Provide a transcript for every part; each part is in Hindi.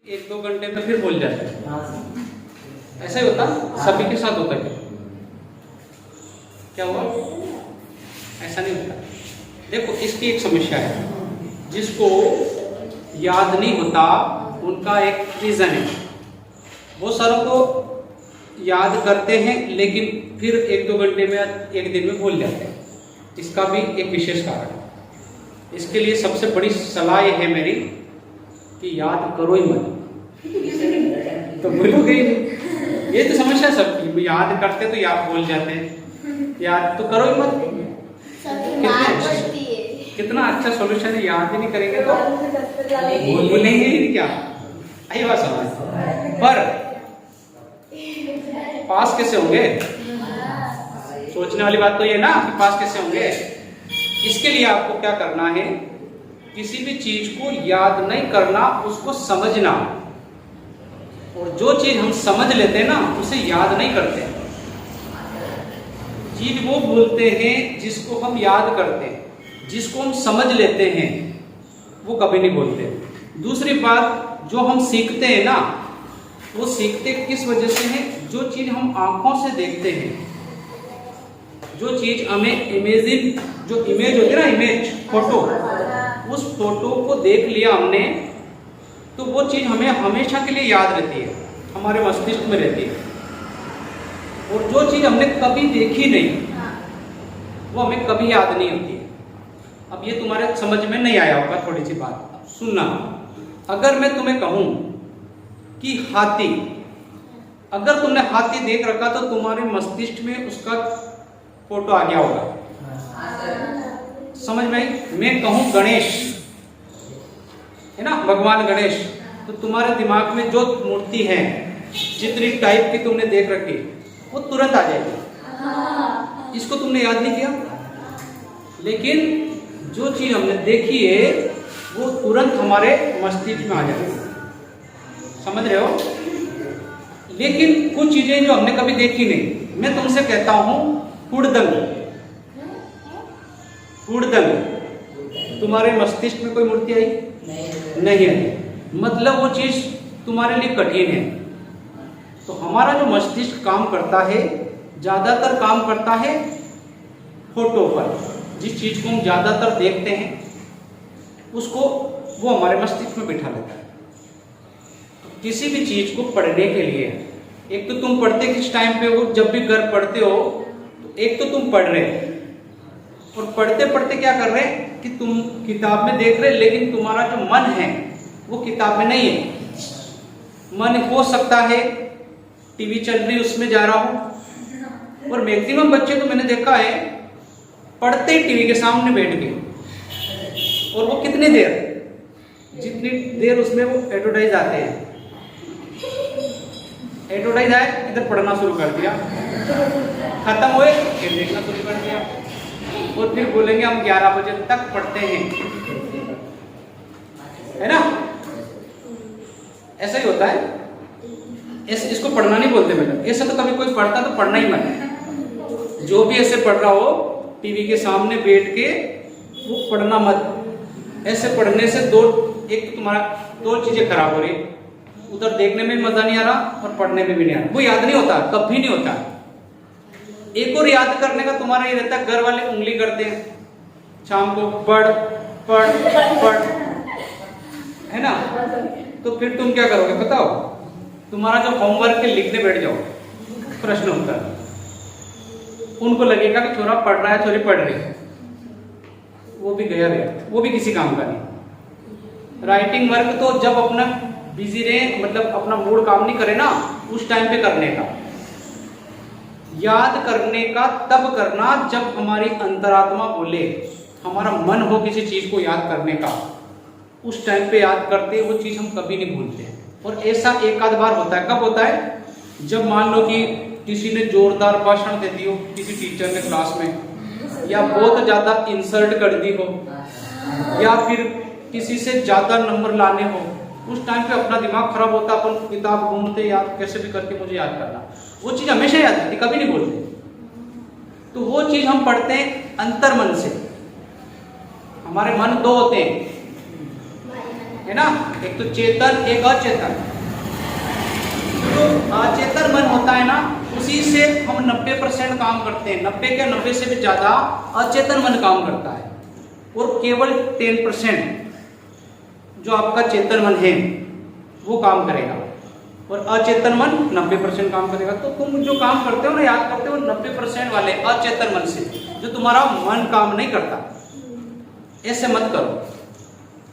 एक दो घंटे में फिर भूल जाते हैं। ऐसा ही होता, सभी के साथ होता है। क्या हुआ? ऐसा नहीं होता। देखो, इसकी एक समस्या है, जिसको याद नहीं होता उनका एक रीजन है। बहुत सारों को याद करते हैं लेकिन फिर एक दो घंटे में एक दिन में भूल जाते हैं। इसका भी एक विशेष कारण है। इसके लिए सबसे बड़ी सलाह ये है मेरी कि याद करो ही मत, तो भूलोगे ही नहीं। ये तो समस्या है सबकी, याद करते तो याद भूल जाते हैं। याद तो करो ही मत। कितना अच्छा सॉल्यूशन है, याद ही नहीं करेंगे तो भूलेंगे ही नहीं। क्या आई बात समझ? पर पास कैसे होंगे? सोचने वाली बात तो ये ना कि पास कैसे होंगे। इसके लिए आपको क्या करना है, किसी भी चीज को याद नहीं करना, उसको समझना। और जो चीज हम समझ लेते हैं ना, उसे याद नहीं करते। चीज वो भूलते हैं जिसको हम याद करते हैं। जिसको हम समझ लेते हैं वो कभी नहीं भूलते। दूसरी बात, जो हम सीखते हैं ना, वो सीखते किस वजह से है? जो चीज हम आंखों से देखते हैं, जो चीज हमें इमेजिन, जो इमेज होती है ना, इमेज फोटो, उस फोटो को देख लिया हमने तो वो चीज हमें हमेशा के लिए याद रहती है, हमारे मस्तिष्क में रहती है। और जो चीज हमने कभी देखी नहीं वो हमें कभी याद नहीं होती है। अब ये तुम्हारे समझ में नहीं आया होगा, थोड़ी सी बात सुनना। अगर मैं तुम्हें कहूं कि हाथी, अगर तुमने हाथी देख रखा तो तुम्हारे मस्तिष्क में उसका फोटो आ गया होगा, समझ में आई? मैं कहूं गणेश, है ना, भगवान गणेश, तो तुम्हारे दिमाग में जो मूर्ति है, जितनी टाइप की तुमने देख रखी, वो तुरंत आ जाएगी। इसको तुमने याद नहीं किया, लेकिन जो चीज हमने देखी है वो तुरंत हमारे मस्तिष्क में आ जाएगी। समझ रहे हो? लेकिन कुछ चीजें जो हमने कभी देखी नहीं, मैं तुमसे कहता हूं हुड़दंग, हुड़दंग, तुम्हारे मस्तिष्क में कोई मूर्ति आई? नहीं आई। मतलब वो चीज तुम्हारे लिए कठिन है। तो हमारा जो मस्तिष्क काम करता है, ज्यादातर काम करता है फोटो पर। जिस चीज को हम ज्यादातर देखते हैं उसको वो हमारे मस्तिष्क में बिठा लेता है। तो किसी भी चीज को पढ़ने के लिए, एक तो तुम पढ़ते किस टाइम पे हो? जब भी घर पढ़ते हो तो एक तो तुम पढ़ रहे हो, और पढ़ते पढ़ते क्या कर रहे हैं कि तुम किताब में देख रहे, लेकिन तुम्हारा जो मन है वो किताब में नहीं है। मन हो सकता है टीवी चल रही उसमें जा रहा हो। और मैक्सिमम बच्चे तो मैंने देखा है पढ़ते ही टीवी के सामने बैठ गए, और वो कितनी देर, जितनी देर उसमें वो एडवर्टाइज आते हैं, एडवर्टाइज आए इधर पढ़ना शुरू कर दिया, खत्म हुए फिर देखना शुरू कर दिया, और फिर बोलेंगे हम 11 बजे तक पढ़ते हैं, है ना? ऐसा ही होता है। इसको पढ़ना नहीं बोलते मैडम। ऐसा तो कभी कोई पढ़ता तो पढ़ना ही मत है। जो भी ऐसे पढ़ रहा हो टीवी के सामने बैठ के, वो पढ़ना मत। ऐसे पढ़ने से एक तो तुम्हारा दो चीजें खराब हो रही, उधर देखने में मजा नहीं आ रहा और पढ़ने में भी नहीं आ रहा। वो याद नहीं होता, कभी नहीं होता। एक और याद करने का तुम्हारा ये रहता है, घर वाले उंगली करते हैं शाम को, पढ़ पढ़ पढ़, है ना? तो फिर तुम क्या करोगे बताओ? तुम्हारा जो होमवर्क है लिखने बैठ जाओ, प्रश्न उत्तर। उनको लगेगा कि छोरा पढ़ रहा है, छोरी पढ़ रही है, वो भी गया व्यर्थ, वो भी किसी काम का नहीं। राइटिंग वर्क तो जब अपना बिजी रहे, मतलब अपना मूड काम नहीं करे ना, उस टाइम पे करने का। याद करने का तब करना जब हमारी अंतरात्मा बोले, हमारा मन हो किसी चीज को याद करने का, उस टाइम पे याद करते, वो चीज हम कभी नहीं भूलते। और ऐसा एक आध बार होता है। कब होता है? जब मान लो कि किसी ने जोरदार भाषण दे दी हो किसी टीचर ने क्लास में, या बहुत ज्यादा इंसल्ट कर दी हो, या फिर किसी से ज्यादा नंबर लाने हो, उस टाइम पे अपना दिमाग खराब होता, अपन किताब ढूंढते, याद कैसे भी करके मुझे याद करना, वो चीज हमेशा याद रहती, कभी नहीं बोलते। तो वो चीज हम पढ़ते हैं अंतर मन से। हमारे मन दो होते हैं, है ना, एक तो चेतन एक अचेतन। जो अचेतन मन होता है ना, उसी से हम 90% काम करते हैं, 90 के 90 से भी ज्यादा अचेतन मन काम करता है, और केवल 10% जो आपका चेतन मन है वो काम करेगा, और अचेतन मन 90% काम करेगा। तो तुम जो काम करते हो ना, याद करते हो 90% वाले अचेतन मन से, जो तुम्हारा मन काम नहीं करता। ऐसे मत करो,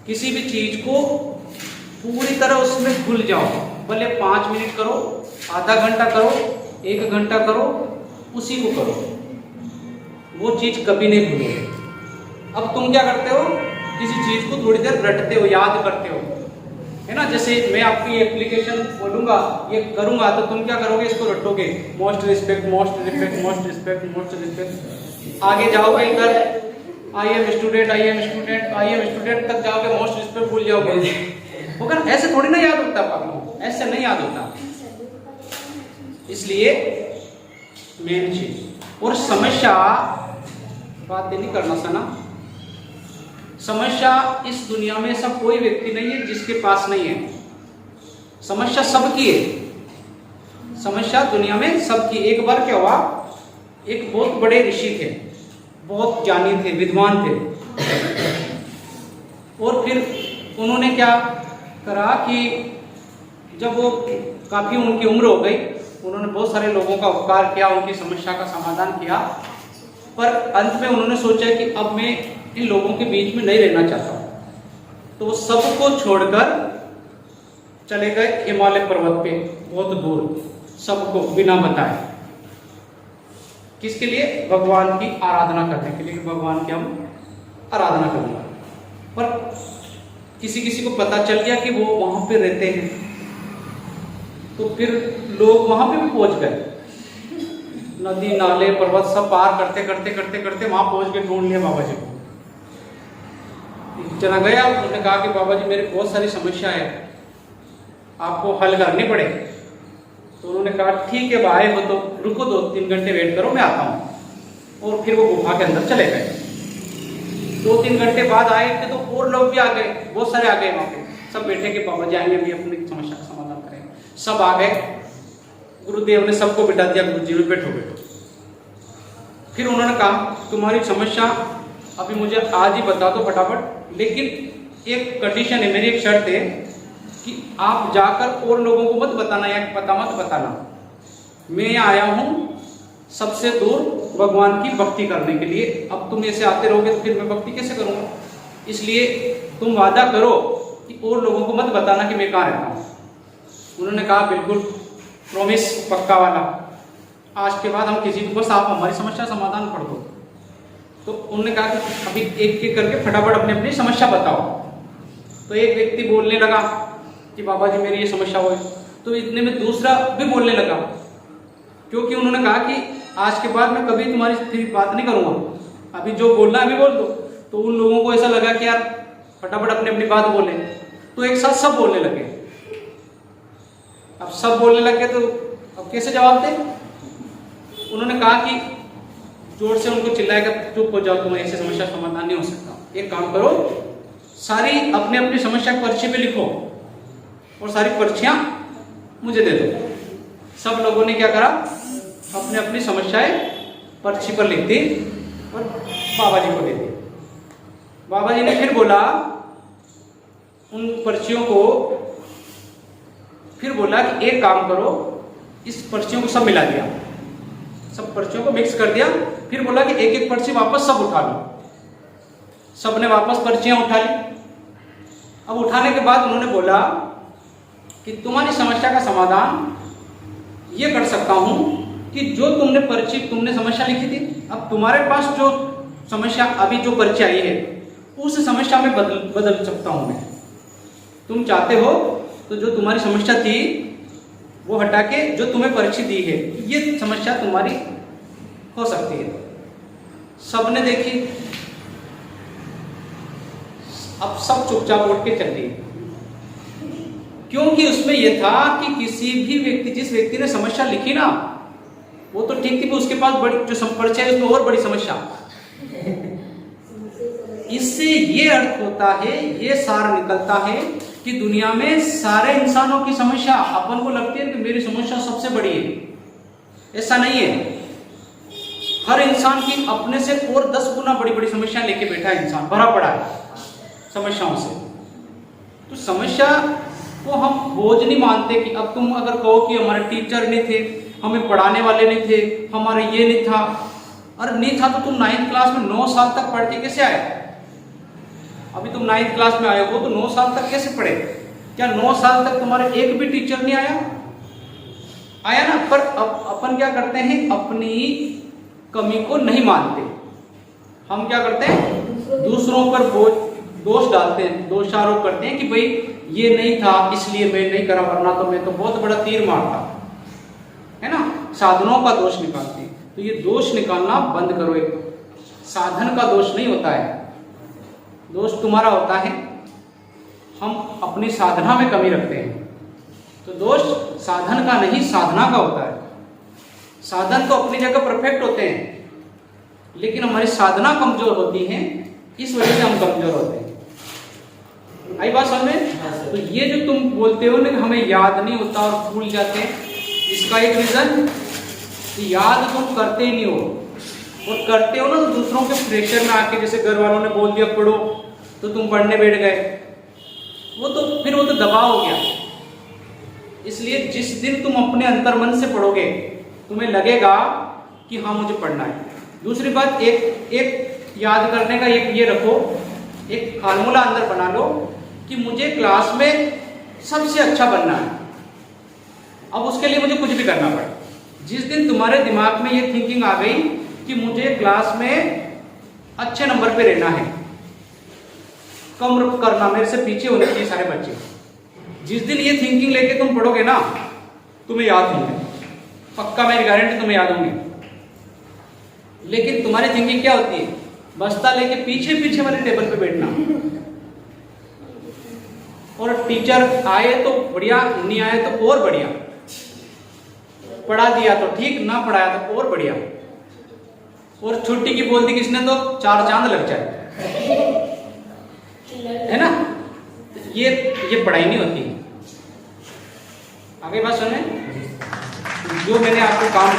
किसी भी चीज को पूरी तरह उसमें घुल जाओ, भले 5 मिनट करो, आधा घंटा करो, 1 घंटा करो, उसी को करो, वो चीज कभी नहीं भूलोगे। अब तुम क्या करते हो, किसी चीज को थोड़ी देर रटते हो, याद करते हो, है ना। जैसे मैं आपकी एप्लीकेशन बोलूंगा, ये करूंगा, तो तुम क्या करोगे, इसको रटोगे, most respect most respect most respect most respect. आगे जाओगे इधर I am student I am student I am student तक जाओगे, मोस्ट रिस्पेक्ट भूल जाओगे। होगा ना, ऐसे थोड़ी ना याद होता आपको, ऐसे नहीं याद होता। इसलिए मेन चीज, और समस्या बात नहीं करना सना, समस्या इस दुनिया में ऐसा कोई व्यक्ति नहीं है जिसके पास नहीं है। समस्या सबकी है, समस्या दुनिया में सबकी। एक बार क्या हुआ, एक बहुत बड़े ऋषि थे, बहुत ज्ञानी थे, विद्वान थे, और फिर उन्होंने क्या करा कि जब वो काफी उनकी उम्र हो गई, उन्होंने बहुत सारे लोगों का उपकार किया, उनकी समस्या का समाधान किया, पर अंत में उन्होंने सोचा कि अब मैं इन लोगों के बीच में नहीं रहना चाहता हूं। तो वो सबको छोड़कर चले गए हिमालय पर्वत पे, बहुत दूर, सबको बिना बताए। किसके लिए, भगवान की आराधना करने के लिए, भगवान की हम आराधना करेंगे। पर किसी किसी को पता चल गया कि वो वहां पे रहते हैं, तो फिर लोग वहां पे भी पहुंच गए, नदी नाले पर्वत सब पार करते करते करते करते वहां पहुंच के ढूंढ लिया बाबा जी को। जना गया, उसने कहा कि बाबा जी मेरी बहुत सारी समस्या है, आपको हल करनी पड़े। तो उन्होंने कहा ठीक है, आए हो तो रुको, 2-3 घंटे वेट करो, मैं आता हूँ। और फिर वो गुफा के अंदर चले गए। 2-3 घंटे बाद आए थे तो और लोग भी आ गए, बहुत सारे आ गए वहां पे, सब बैठे कि बाबा जी आएंगे, भी अपनी समस्या का समाधान करेंगे। सब आ गए, गुरुदेव ने सबको बिठा दिया, गुरु जी में बैठो बैठो। फिर उन्होंने कहा तुम्हारी समस्या अभी मुझे आज ही बता दो फटाफट, लेकिन एक कंडीशन है, मेरी एक शर्त है कि आप जाकर और लोगों को मत बताना, या पता मत बताना, मैं यहाँ आया हूँ सबसे दूर भगवान की भक्ति करने के लिए। अब तुम ऐसे आते रहोगे तो फिर मैं भक्ति कैसे करूँगा, इसलिए तुम वादा करो कि और लोगों को मत बताना कि मैं कहाँ रहता हूँ। उन्होंने कहा बिल्कुल, प्रॉमिस, पक्का वाला, आज के बाद हम किसी को, बस आप हमारी समस्या समाधान कर दो। तो उन्होंने कहा कि अभी एक एक करके फटाफट अपनी अपनी समस्या बताओ। तो एक व्यक्ति बोलने लगा कि बाबा जी मेरी ये समस्या हुई, तो इतने में दूसरा भी बोलने लगा, क्योंकि उन्होंने कहा कि आज के बाद मैं कभी तुम्हारी फिर बात नहीं करूँगा, अभी जो बोलना है अभी बोल दो। तो उन लोगों को ऐसा लगा कि यार फटाफट अपनी अपनी बात बोले, तो एक साथ सब बोलने लगे। अब सब बोलने लगे तो अब कैसे जवाब दें। उन्होंने कहा कि जोर से उनको चिल्लाएगा, चुप हो जाओ, तुम्हारी ऐसी समस्या समाधान नहीं हो सकता। एक काम करो, सारी अपने अपनी समस्या पर्ची पे लिखो और सारी पर्चियां मुझे दे दो। सब लोगों ने क्या करा, अपने अपनी समस्याएं पर्ची पर लिख दी और बाबा जी को दे दी। बाबा जी ने फिर बोला उन पर्चियों को, फिर बोला कि एक काम करो, इस पर्चियों को सब मिला दिया, सब पर्चियों को मिक्स कर दिया। फिर बोला कि एक एक पर्ची वापस सब उठा लो। सबने वापस पर्चियां उठा ली। अब उठाने के बाद उन्होंने बोला कि तुम्हारी समस्या का समाधान ये कर सकता हूं कि जो तुमने समस्या लिखी थी, अब तुम्हारे पास जो समस्या अभी जो पर्ची आई है उस समस्या में बदल सकता हूं मैं। तुम चाहते हो तो जो तुम्हारी समस्या थी वो हटा के जो तुम्हें पर्ची दी है, ये समस्या तुम्हारी हो सकती है। सबने देखी, अब सब चुपचाप उठ के चल दिए, क्योंकि उसमें यह था कि किसी भी व्यक्ति, जिस व्यक्ति ने समस्या लिखी ना, वो तो ठीक थी, उसके पास बड़ी जो पर्ची है उसमें और बड़ी समस्या। इससे ये अर्थ होता है, ये सार निकलता है कि दुनिया में सारे इंसानों की समस्या अपन को लगती है कि मेरी समस्या सबसे बड़ी है। ऐसा नहीं है। हर इंसान की अपने से और 10 गुना बड़ी बड़ी समस्या लेके बैठा है। इंसान भरा पड़ा है समस्याओं से। तो समस्या को हम बोझ नहीं मानते कि अब तुम अगर कहो कि हमारे टीचर नहीं थे, हमें पढ़ाने वाले नहीं थे, हमारे ये नहीं था। अरे नहीं था तो तुम 9th क्लास में 9 साल तक पढ़ के कैसे आए? अभी तुम 9th क्लास में आए हो तो 9 साल तक कैसे पढ़े? क्या 9 साल तक तुम्हारे एक भी टीचर नहीं आया? आया ना। पर अब अपन क्या करते हैं, अपनी कमी को नहीं मानते। हम क्या करते हैं, दूसरों पर दोष डालते हैं, दोषारोप करते हैं कि भाई ये नहीं था इसलिए मैं नहीं करा, वरना तो मैं तो बहुत बड़ा तीर मारता, है ना। साधनों का दोष निकालते हैं। तो ये दोष निकालना बंद करो। एक साधन का दोष नहीं होता है, दोष तुम्हारा होता है हम अपनी साधना में कमी रखते हैं। तो दोष साधन का नहीं, साधना का होता है। साधन तो अपनी जगह परफेक्ट होते हैं, लेकिन हमारी साधना कमजोर होती है, इस वजह से हम कमजोर होते हैं। आई बात समझ में? तो ये जो तुम बोलते हो ना कि हमें याद नहीं होता और भूल जाते हैं, इसका एक रीजन कि याद तुम करते ही नहीं हो, और करते हो ना तो दूसरों के प्रेशर में आके, जैसे घर वालों ने बोल दिया पढ़ो तो तुम पढ़ने बैठ गए, वो तो दबाव हो गया। इसलिए जिस दिन तुम अपने अंतर्मन से पढ़ोगे तुम्हें लगेगा कि हाँ मुझे पढ़ना है। दूसरी बात, एक याद करने का एक ये रखो, एक फार्मूला अंदर बना लो कि मुझे क्लास में सबसे अच्छा बनना है। अब उसके लिए मुझे कुछ भी करना पड़े। जिस दिन तुम्हारे दिमाग में ये थिंकिंग आ गई कि मुझे क्लास में अच्छे नंबर पे रहना है, कम करना, मेरे से पीछे होने चाहिए सारे बच्चे, जिस दिन ये थिंकिंग लेके तुम पढ़ोगे ना, तुम्हें याद होंगे, पक्का मेरी गारंटी, तुम्हें याद होंगे। लेकिन तुम्हारी थिंकिंग क्या होती है, बस्ता लेके पीछे वाले टेबल पे बैठना, और टीचर आए तो बढ़िया, नहीं आए तो और बढ़िया, पढ़ा दिया तो ठीक, ना पढ़ाया तो और बढ़िया, और छुट्टी की बोल दी किसने तो 4 चांद लग जाए, है ना। ये पढ़ाई नहीं होती। आगे बात सुने, जो मैंने आपको काम